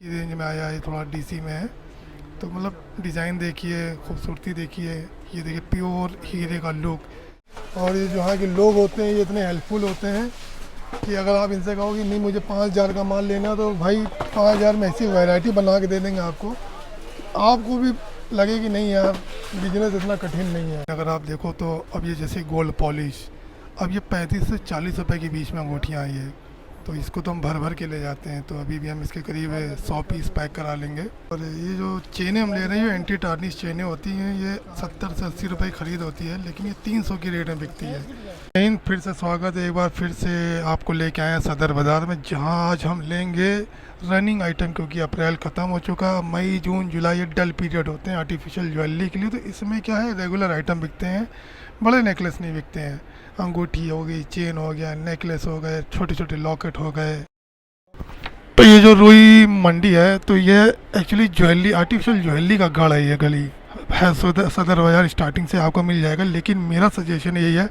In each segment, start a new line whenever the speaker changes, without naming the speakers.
ये रेंज में आया है, थोड़ा डीसी में है। तो मतलब डिज़ाइन देखिए, खूबसूरती देखिए, ये देखिए प्योर हीरे का लुक। और ये जो यहाँ के लोग होते हैं ये इतने हेल्पफुल होते हैं कि अगर आप इनसे कहो कि नहीं मुझे 5,000 का माल लेना, तो भाई 5,000 में ऐसी वैरायटी बना के दे देंगे आपको, आपको भी लगे कि नहीं यार बिजनेस इतना कठिन नहीं है। अगर आप देखो तो अब ये जैसे गोल्ड पॉलिश, अब ये 35 से 40 रुपए के बीच में अंगूठियाँ आई है। तो इसको तो हम भर भर के ले जाते हैं, तो अभी भी हम इसके करीब 100 पीस पैक करा लेंगे। और ये जो चेनें हम ले रहे हैं ये एंटी टार्निश चेनें होती हैं, ये 70 से 80 रुपए खरीद होती है, लेकिन ये 300 की रेट में बिकती है। फिर से स्वागत है, एक बार फिर से आपको लेके आए हैं सदर बाज़ार में, जहां आज हम लेंगे रनिंग आइटम, क्योंकि अप्रैल ख़त्म हो चुका, मई जून जुलाई ये डल पीरियड होते हैं आर्टिफिशियल ज्वेलरी के लिए। तो इसमें क्या है, रेगुलर आइटम बिकते हैं, बड़े नेकलेस नहीं बिकते हैं। अंगूठी हो गई, चेन हो गया, नेकलेस हो गए, छोटे छोटे लॉकेट हो गए। तो ये जो रुई मंडी है, तो ये एक्चुअली ज्वेलरी, आर्टिफिशियल ज्वेलरी का गढ़ है। ये गली है सदर बाज़ार स्टार्टिंग से आपको मिल जाएगा, लेकिन मेरा सजेशन यही है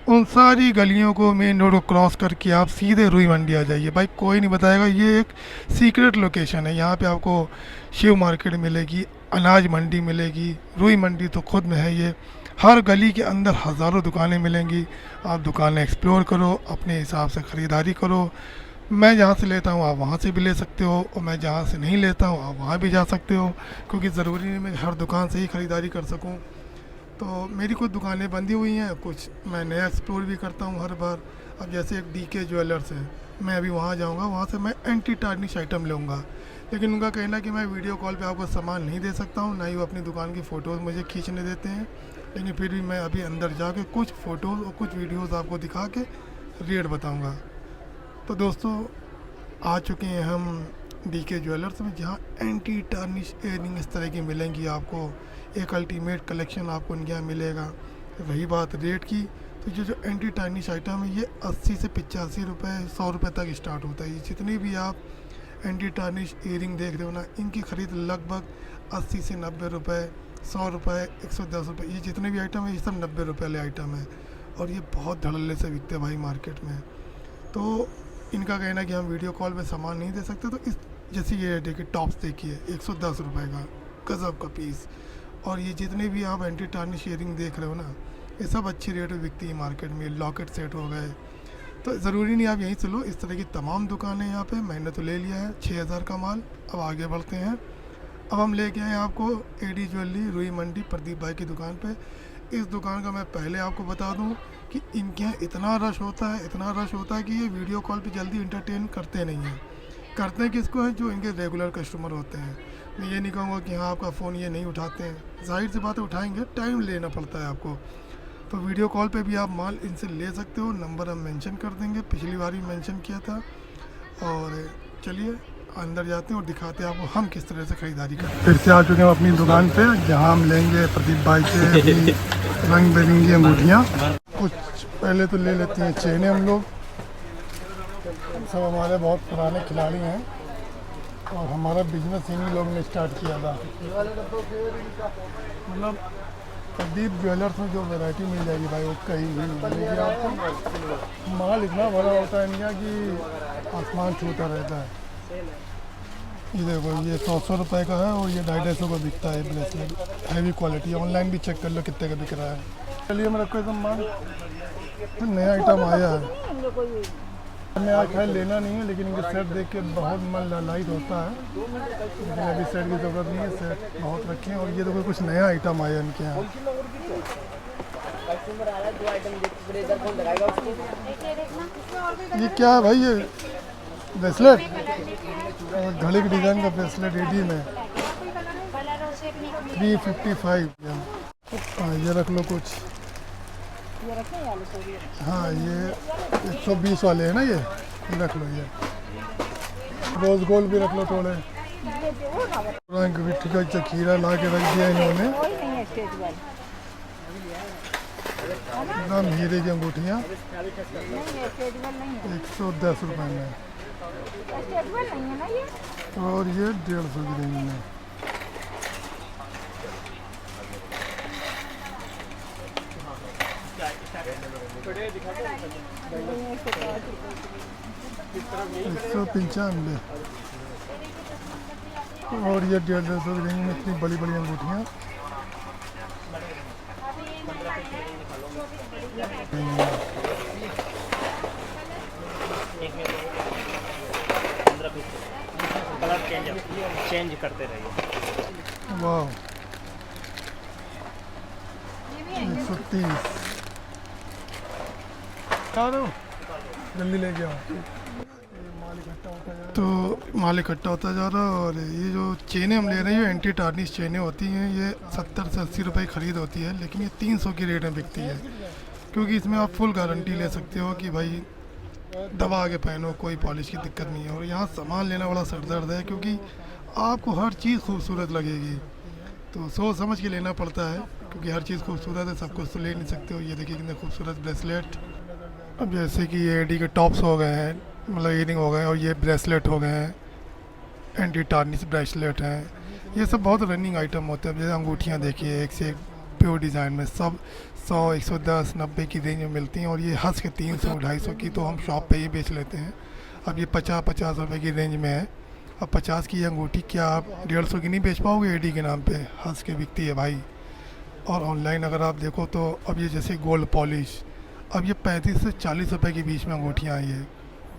उन सारी गलियों को, मेन रोड को क्रॉस करके आप सीधे रुई मंडी आ जाइए। भाई कोई नहीं बताएगा, ये एक सीक्रेट लोकेशन है। यहाँ पे आपको शिव मार्केट मिलेगी, अनाज मंडी मिलेगी, रुई मंडी तो खुद में है ये। हर गली के अंदर हज़ारों दुकानें मिलेंगी, आप दुकानें एक्सप्लोर करो, अपने हिसाब से ख़रीदारी करो। मैं जहाँ से लेता हूँ आप वहाँ से भी ले सकते हो, और मैं जहाँ से नहीं लेता हूँ आप वहाँ भी जा सकते हो, क्योंकि ज़रूरी नहीं मैं हर दुकान से ही ख़रीदारी कर सकूँ। तो मेरी कुछ दुकानें बंदी हुई हैं, कुछ मैं नया एक्सप्लोर भी करता हूँ हर बार। अब जैसे एक डीके ज्वेलर्स है, मैं अभी वहाँ जाऊँगा, वहाँ से मैं एंटी टार्निश आइटम लूँगा, लेकिन उनका कहना कि मैं वीडियो कॉल पे आपको सामान नहीं दे सकता हूँ, ना ही वो अपनी दुकान की फ़ोटोज़ मुझे खींचने देते हैं। लेकिन फिर भी मैं अभी अंदर जाके कुछ फ़ोटोज़ और कुछ वीडियोज़ आपको दिखा के रेट बताऊँगा। तो दोस्तों आ चुके हैं हम डीके ज्वेलर्स में, जहाँ एंटी टार्निश इयररिंग इस तरह की मिलेंगी आपको। एक अल्टीमेट कलेक्शन आपको इनके यहाँ मिलेगा। रही बात रेट की, तो ये जो एंटी टार्निश आइटम है ये 80 से 85 रुपये 100 रुपये तक स्टार्ट होता है। ये जितनी भी आप एंटी टार्निश इयररिंग देख रहे हो ना, इनकी ख़रीद लगभग 80 से 90 रुपये 100 रुपये 110 रुपये, ये जितने भी आइटम है ये सब 90 रुपये वाले आइटम है, और ये बहुत धड़ल्ले से बिकते हैं भाई मार्केट में। तो इनका कहना है कि हम वीडियो कॉल पे सामान नहीं दे सकते। तो इस जैसे ये देखिए टॉप्स देखिए 110 रुपये का गज़ब का पीस, और ये जितने भी आप एंटी टार्निश इयररिंग देख रहे हो ना, ये सब अच्छी रेट में बिकती है मार्केट में। लॉकेट सेट हो गए, तो ज़रूरी नहीं आप यहीं से लो, इस तरह की तमाम दुकानें यहाँ पे। मैंने तो ले लिया है 6,000 का माल। अब आगे बढ़ते हैं। अब हम लेके आए आपको एडी ज्वेलरी रुई मंडी प्रदीप भाई की दुकान पे। इस दुकान का मैं पहले आपको बता दूं कि इनके यहाँ इतना रश होता है, इतना रश होता है कि ये वीडियो कॉल पे जल्दी इंटरटेन करते नहीं हैं। करते हैं किसको है, जो इनके रेगुलर कस्टमर होते हैं। मैं ये नहीं कहूँगा कि हाँ आपका फ़ोन ये नहीं उठाते हैं, जाहिर सी बात है उठाएँगे, टाइम लेना पड़ता है आपको। तो वीडियो कॉल पे भी आप माल इनसे ले सकते हो, नंबर हम मेंशन कर देंगे, पिछली बार भी मेंशन किया था। और चलिए अंदर जाते हैं और दिखाते हैं आपको हम किस तरह से ख़रीदारी करते हैं। फिर से आ चुके हैं अपनी दुकान पे, जहाँ हम लेंगे प्रदीप भाई से रंग बिरंगी अंगूठियाँ। कुछ पहले तो ले लेते हैं चेनें हम लोग। सब हमारे बहुत पुराने खिलाड़ी हैं, और हमारा बिजनेस इन्हीं लोग ने स्टार्ट किया था। मतलब प्रदीप ज्वेलर्स में जो वैरायटी मिल जाएगी भाई वो कहीं भी नहीं मिलेगी आपको। माल इतना बड़ा होता है इनका कि आसमान छूता रहता है। ये देखो ये 100 रुपये का है, और ये 250 का बिकता है ब्रेसलेट, हैवी क्वालिटी। ऑनलाइन भी चेक कर लो कितने का बिक रहा है। चलिए मैं रखो एकदम माल, नया आइटम आया है। हमें आज खैर लेना नहीं है, लेकिन इनके सेट देख के बहुत मन ललायित होता है, लेकिन अभी सेट की ज़रूरत नहीं है, सेट बहुत रखे हैं। और ये देखो कुछ नया आइटम आया इनके यहाँ। ये क्या है भाई, ये ब्रेसलेट और घड़ी के डिज़ाइन का ब्रेसलेट एडी में 355। हाँ ये रख लो कुछ। हाँ ये 120 वाले हैं ना, ये रख लो। ये रोज़ गोल्ड भी रख लो थोड़े। खीरा ला के रख दिया इन्होंने, एकदम हीरे की अंगूठियाँ 110 रुपये में, और ये 150 की रेंज में। $195। और ये 150 की रेंज में इतनी बड़ी बड़ी अंगूठियाँ।
कलर चेंज करते रहिए।
वाह 130 जल्दी लेके आओ। तो माल इकट्ठा होता जा रहा है और ये जो चेनें हम ले रहे हैं ये एंटी टार्निश चेनें होती हैं। ये 70 से 80 रुपए खरीद होती है, लेकिन ये 300 की रेट में बिकती है, क्योंकि इसमें आप फुल गारंटी ले सकते हो कि भाई दबा के पहनो, कोई पॉलिश की दिक्कत नहीं है। और यहाँ सामान लेना बड़ा सरदर्द है, क्योंकि आपको हर चीज़ खूबसूरत लगेगी, तो सोच समझ के लेना पड़ता है, क्योंकि हर चीज़ खूबसूरत है, सब कुछ तो ले नहीं सकते हो। ये देखिए कितने खूबसूरत ब्रेसलेट। अब जैसे कि ये एडी के टॉप्स हो गए हैं, मतलब ईयरिंग हो गए हैं, और ये ब्रेसलेट हो गए हैं, एंटी टार्निश ब्रेसलेट हैं। ये सब बहुत रनिंग आइटम होते हैं। जैसे अंगूठियाँ देखिए, एक से एक प्योर डिज़ाइन में, सब 100, 110, 90 की रेंज में मिलती हैं। और ये हंस के 300, 250 की तो हम शॉप पे ही बेच लेते हैं। अब ये 50 रुपए की रेंज में है। अब 50 की अंगूठी क्या आप 150 की नहीं बेच पाओगे एडी के नाम पे? हंस के बिकती है भाई। और ऑनलाइन अगर आप देखो तो अब ये जैसे गोल्ड पॉलिश, अब ये 35 से 40 रुपए के बीच में अंगूठियाँ आई है,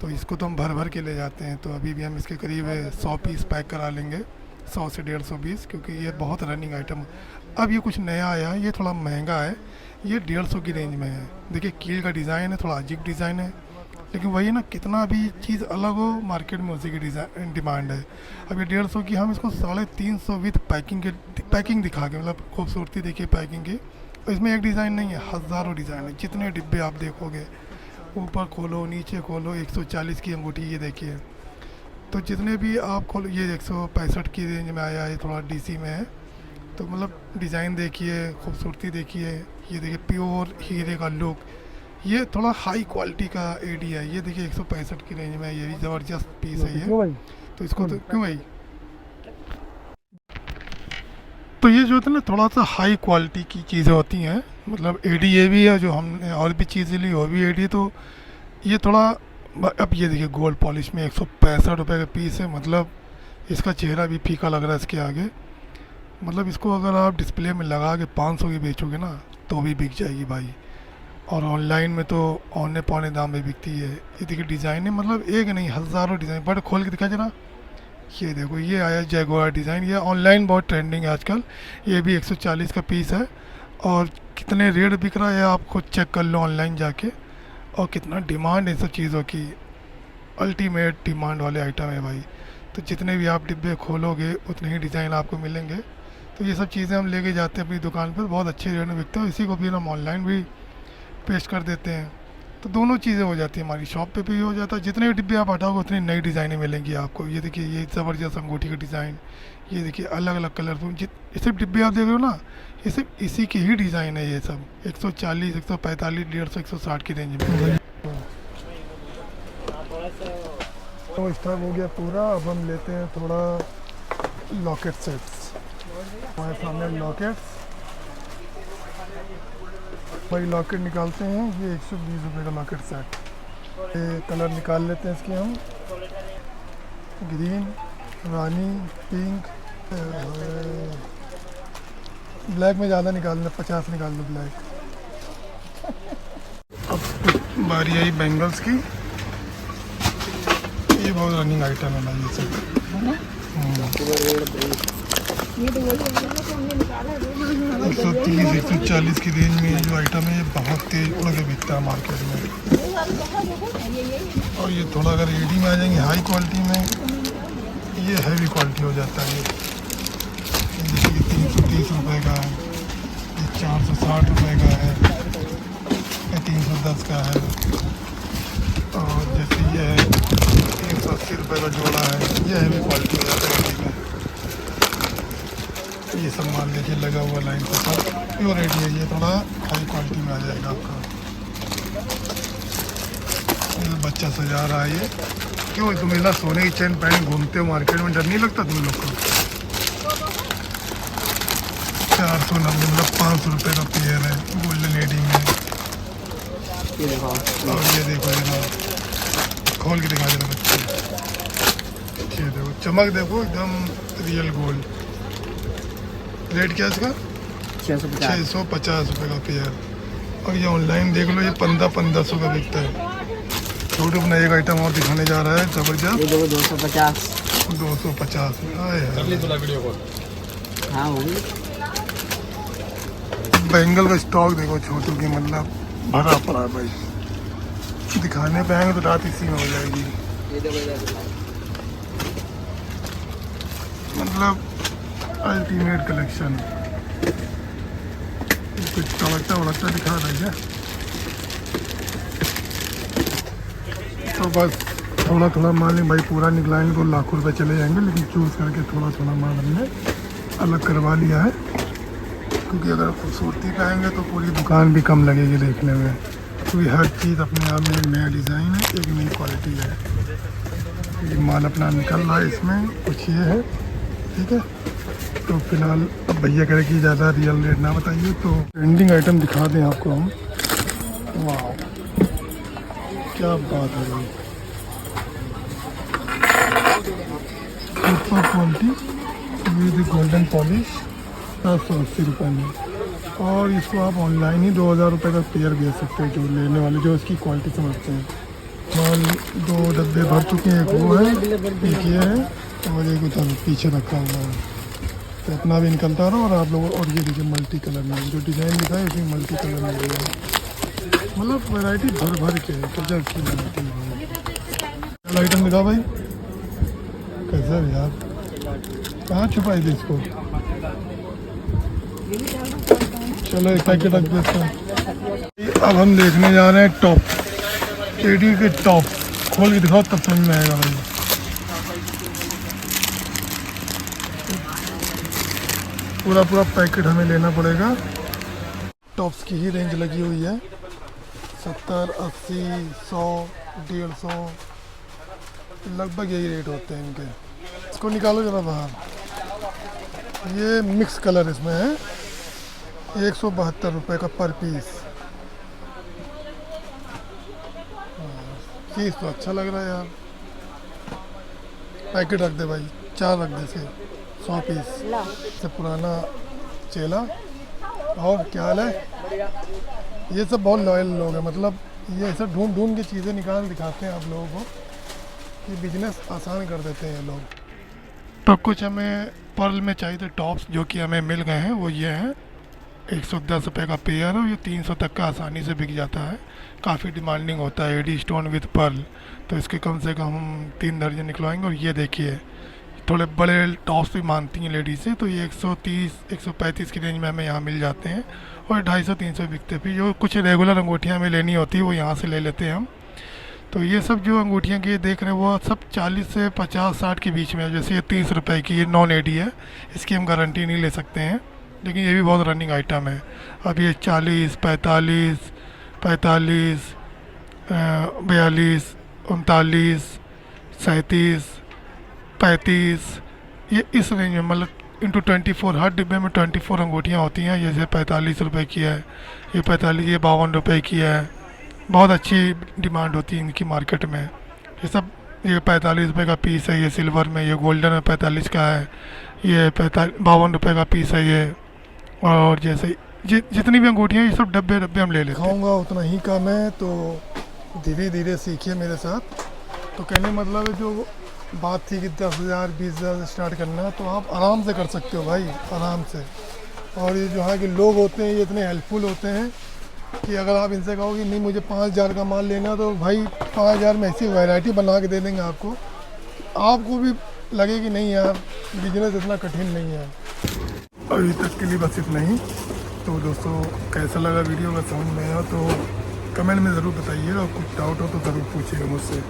तो इसको तो हम भर भर के ले जाते हैं। तो अभी भी हम इसके करीब 100 पीस पैक करा लेंगे, 100 से 150 पीस, क्योंकि ये बहुत रनिंग आइटम। अब ये कुछ नया आया है, ये थोड़ा महंगा है, ये 150 की रेंज में है। देखिए कील का डिज़ाइन है, थोड़ा अजीब डिज़ाइन है, लेकिन वही ना, कितना भी चीज़ अलग हो मार्केट में उसी की डिज़ाइन डिमांड है। अब ये 150 की हम इसको 350 विथ पैकिंग दिखा के, मतलब खूबसूरती देखिए पैकिंग की। और इसमें एक डिज़ाइन नहीं है, हज़ारों डिज़ाइन है। जितने डिब्बे आप देखोगे, ऊपर खोलो नीचे खोलो, 140 की अंगूठी ये देखिए। तो जितने भी आप खोलो, ये 165 की रेंज में आया है, थोड़ा डीसी में है। तो मतलब डिज़ाइन देखिए, खूबसूरती देखिए, ये देखिए प्योर हीरे का लुक। ये थोड़ा हाई क्वालिटी का एडी है। ये देखिए 165 की रेंज में, ये भी ज़बरदस्त पीस है ये। तो इसको तो क्यों भाई, तो ये जो होता है ना, थोड़ा सा हाई क्वालिटी की चीज़ें होती हैं। मतलब एडी ये भी है, जो हमने और भी चीज़ें ली वो भी एडी। तो ये थोड़ा, अब ये देखिए गोल्ड पॉलिश में 165 रुपये का पीस है। मतलब इसका चेहरा भी फीका लग रहा है इसके आगे। मतलब इसको अगर आप डिस्प्ले में लगा के 500 की बेचोगे ना, तो भी बिक जाएगी भाई। और ऑनलाइन में तो औने पौने दाम में बिकती है। ये देखिए डिज़ाइन है, मतलब एक नहीं हज़ारों डिज़ाइन। बट खोल के दिखा जरा, ये देखो ये आया जैगुआर डिज़ाइन। ये ऑनलाइन बहुत ट्रेंडिंग है आजकल। ये भी 140 का पीस है, और कितने रेट बिक रहा है आप खुद चेक कर लो ऑनलाइन जाके। और कितना डिमांड है इन सब चीज़ों की, अल्टीमेट डिमांड वाले आइटम है भाई। तो जितने भी आप डिब्बे खोलोगे उतने ही डिज़ाइन आपको मिलेंगे। तो ये सब चीज़ें हम लेके जाते हैं अपनी दुकान पर, बहुत अच्छे रेट में बिकते हैं। इसी को भी हम ऑनलाइन भी पेस्ट कर देते हैं। तो दोनों चीज़ें हो जाती हैं, हमारी शॉप पे भी हो जाता है। जितने भी डिब्बे आप हटाओगे उतनी नई डिज़ाइनें मिलेंगी आपको। ये देखिए ये ज़बरदस्त अंगूठी का डिज़ाइन, ये देखिए अलग अलग कलर। ये सब डिब्बे आप देख रहे हो ना, ये सब इसी की ही डिज़ाइन है। ये सब 140, 145, 150, 160 की रेंज में। तो स्टॉक हो गया पूरा। अब हम लेते हैं थोड़ा लॉकेट सेट्स। हमारे सामने लॉकेट्स, भाई लॉकेट निकालते हैं। ये 120 रुपये का लॉकेट सेट। ये कलर निकाल लेते हैं इसके हम, ग्रीन, रानी, पिंक, ब्लैक में ज़्यादा निकाल दो, 50 निकाल दो ब्लैक। अब बारी आई बैंगल्स की। ये बहुत रनिंग आइटम है भाई, ये सब 130, 140 की रेंज में ये जो आइटम है ये बहुत तेज उड़ के बिकता है मार्केट में। और ये थोड़ा अगर एडी में आ जाएंगे हाई क्वालिटी में, ये हैवी क्वालिटी हो जाता है। ये देखिए 330 रुपये का है, ये 460 रुपये का है, ये 310 का है। और जैसे ये है 180 रुपये का जोड़ा है, ये हैवी क्वालिटी हो जाता है एडी में। ये सब माल देखिए लगा हुआ लाइन के साथ, प्योर एडी है। ये थोड़ा हाई क्वालिटी में आ जाएगा आपका। ये बच्चा सजा रहा है। ये क्यों तुम इतना सोने की चेन पहन घूमते हो मार्केट में, डर नहीं लगता तुम लोग को? 490 मतलब 500 रुपये का पेयर है गोल्डन एडी में। और ये देखो, ये खोल के दिखा देना बच्चे। ये देखो चमक देखो एकदम रियल गोल्ड। रेट क्या है इसका? 650 रुपये का पेयर। और ये ऑनलाइन देख लो, ये 1500 का बिकता है। छोटे अपना एक आइटम और दिखाने जा रहा है जबरदस्त।
ये देखो 250।
250
हाँ होगी।
बैंगल का स्टॉक देखो छोटू की, मतलब भरा पड़ा है भाई। दिखाने पे आएंगे तो रात इसी में हो जाएगी।
ये देखो इधर।
मतलब अल्टीमेट कलेक्शन। कुछ तड़कता दिखा रही है तो बस थोड़ा थोड़ा माल नहीं भाई, पूरा निकलाएंगे तो लाखों रुपए चले जाएंगे, लेकिन चूज़ करके थोड़ा थोड़ा माल हमने अलग करवा लिया है, क्योंकि अगर खूबसूरती पे आएंगे तो पूरी दुकान भी कम लगेगी देखने में, क्योंकि हर चीज़ अपने आप में एक नया डिज़ाइन है, एक नई क्वालिटी है। ये माल अपना निकल रहा है, इसमें कुछ ये है, ठीक है। तो फिलहाल अब भैया कह रहे कि ज़्यादा रियल रेट ना बताइए, तो ट्रेंडिंग आइटम दिखा दें आपको हम। वाह क्या बात है भाई, सुपर क्वालिटी। ये गोल्डन पॉलिश 780 रुपये में, और इसको आप ऑनलाइन ही 2000 रुपये का पेयर बेच सकते हैं, जो लेने वाले जो इसकी क्वालिटी समझते हैं। माल 2 डब्बे भर चुके हैं, एक वो है, एक ये है, और एक उधर पीछे रखा हुआ है। तो अपना भी निकलता रहा और आप लोग, और ये देखिए मल्टी कलर में जो डिज़ाइन दिखा है उसमें मल्टी कलर में है, मतलब वैरायटी भर के गजब की वैरायटी है। आइटम दिखा भाई, कैसा है यार, कहाँ छुपाई थी इसको? चलो एक पैकेट रख देते हैं। अब हम देखने जा रहे हैं टॉप, एडी के टॉप। खोल के दिखाओ तब समझ में आएगा भाई। पूरा पैकेट हमें लेना पड़ेगा। टॉप्स की ही रेंज लगी हुई है, 70, 80, 100, 150, लगभग यही रेट होते हैं इनके। इसको निकालो जरा बाहर। ये मिक्स कलर इसमें है, 172 रुपये का पर पीस। चीज़ तो अच्छा लग रहा है यार। पैकेट रख दे भाई, 4 रख दे इसे, 100 पीस। से पुराना चेला। और क्या हाल है? ये सब बहुत लॉयल लोग हैं, मतलब ये सब ढूंढ के चीज़ें निकाल दिखाते हैं आप लोगों को, ये बिजनेस आसान कर देते हैं ये लोग। तो कुछ हमें पर्ल में चाहिए थे टॉप्स, जो कि हमें मिल गए हैं। वो ये हैं, 110 रुपये का पेयर है, ये 300 तक का आसानी से बिक जाता है। काफ़ी डिमांडिंग होता है एडी स्टोन विद पर्ल, तो इसके कम से कम हम 3 दर्जन निकलवाएंगे। और ये देखिए थोड़े बड़े टॉप्स भी मानती हैं लेडीज़ से, तो ये 130, 135 की रेंज में हमें यहाँ मिल जाते हैं, और 250-300 बिकते। फिर जो कुछ रेगुलर अंगूठियाँ हमें लेनी होती है वो यहाँ से ले लेते हैं हम। तो ये सब जो अंगूठियाँ की देख रहे हैं वो सब 40 से 50-60 के बीच में है। जैसे ये 30 रुपये की, ये नॉन एडी है, इसकी हम गारंटी नहीं ले सकते हैं, लेकिन ये भी बहुत रनिंग आइटम है। अब ये 40, 45, 45, 42, 39, 37, 35, ये इस रेंज में, मतलब इंटू 24, हर डिब्बे में 24 अंगूठियाँ होती हैं। जैसे 45 रुपये की है, ये 45, ये 52 रुपये की है। बहुत अच्छी डिमांड होती है इनकी मार्केट में। ये सब, ये 45 रुपये का पीस है, ये सिल्वर में, ये गोल्डन में 45 का है, ये 52 रुपये का पीस है ये। और जैसे जितनी भी अंगूठियाँ, ये सब डब्बे हम ले लेते हैं। खाऊंगा उतना ही कम है, तो धीरे धीरे सीखिए मेरे साथ। तो कहने मतलब है, जो बात थी कि 10,000 20,000 स्टार्ट करना है, तो आप आराम से कर सकते हो भाई, आराम से। और ये जो है कि लोग होते हैं, ये इतने हेल्पफुल होते हैं कि अगर आप इनसे कहो कि नहीं मुझे 5,000 का माल लेना, तो भाई 5,000 में ऐसी वैरायटी बना के दे देंगे आपको, आपको भी लगे कि नहीं यार बिजनेस इतना कठिन नहीं है। अभी तक के लिए बस इतना ही। तो दोस्तों कैसा लगा वीडियो, अगर समझ में आया तो कमेंट में ज़रूर बताइएगा, और कुछ डाउट हो तो ज़रूर पूछिएगा मुझसे।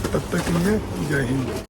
तब तक के लिए जय हिंद।